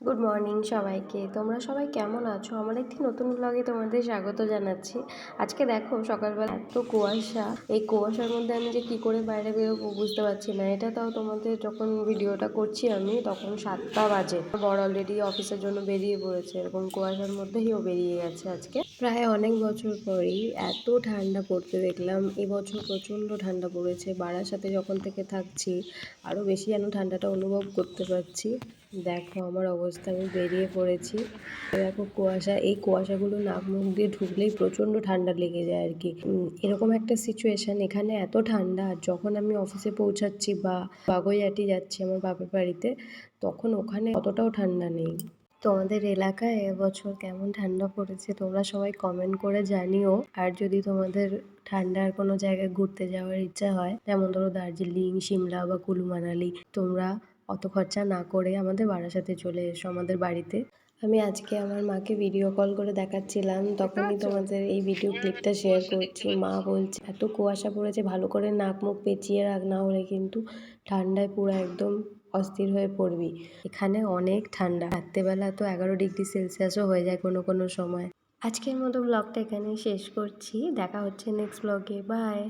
Good morning সবাইকে। তোমরা সবাই কেমন আছো? আমার একটি নতুন ব্লগে তোমাদের স্বাগত জানাচ্ছি। আজকে দেখো সকালবেলা এত কুয়াশা, এই কুয়াশার মধ্যে আমি যে কি করে বাইরে বেরোবো বুঝতে পারছি না। এটা তাও তোমাদের যখন ভিডিওটা করছি আমি তখন 7টা বাজে। বড় অলরেডি অফিসের জন্য বেরিয়ে পড়েছে, এরকম কুয়াশার মধ্যেই ও বেরিয়ে গেছে আজকে। প্রায় অনেক বছর পরেই এত ঠান্ডা পড়তে দেখলাম। এবছর প্রচণ্ড ঠান্ডা পড়েছে। বারাসাতে যখন থেকে থাকছি আরও বেশি যেন ঠান্ডাটা অনুভব করতে পারছি। দেখো আমার অবস্থা, আমি বেরিয়ে পড়েছি। দেখো কুয়াশা, এই কুয়াশাগুলো নাক মুখ দিয়ে ঢুকলেই প্রচণ্ড ঠান্ডা লেগে যায় আর কি। এরকম একটা সিচুয়েশন, এখানে এত ঠান্ডা। আর যখন আমি অফিসে পৌঁছাচ্ছি বা বাগুইআটি যাচ্ছি আমার বাপের বাড়িতে, তখন ওখানে অতটাও ঠান্ডা নেই। তোমাদের এলাকায় এবছর কেমন ঠান্ডা পড়েছে তোমরা সবাই কমেন্ট করে জানিও। আর যদি তোমাদের ঠান্ডার কোনো জায়গায় ঘুরতে যাওয়ার ইচ্ছা হয়, যেমন ধরো দার্জিলিং, সিমলা বা কুলু মানালি, তোমরা অত খরচা না করে আমাদের বারাসাতে চলে এসো আমাদের বাড়িতে। আমি আজকে আমার মাকে ভিডিও কল করে দেখাচ্ছিলাম, তখনই তোমাদের এই ভিডিও ক্লিপটা শেয়ার করছি। মা বলছে এত কুয়াশা পড়েছে, ভালো করে নাক মুখ পেঁচিয়ে রাখ, না হলে কিন্তু ঠান্ডায় পুরো একদম অস্থির হয়ে পড়বি। এখানে অনেক ঠান্ডা, রাত্রেবেলা তো 11 ডিগ্রি সেলসিয়াসও হয়ে যায় কোনো কোনো সময়। আজকের মতো ব্লগটা এখানেই শেষ করছি। দেখা হচ্ছে নেক্সট ব্লগে। বাই।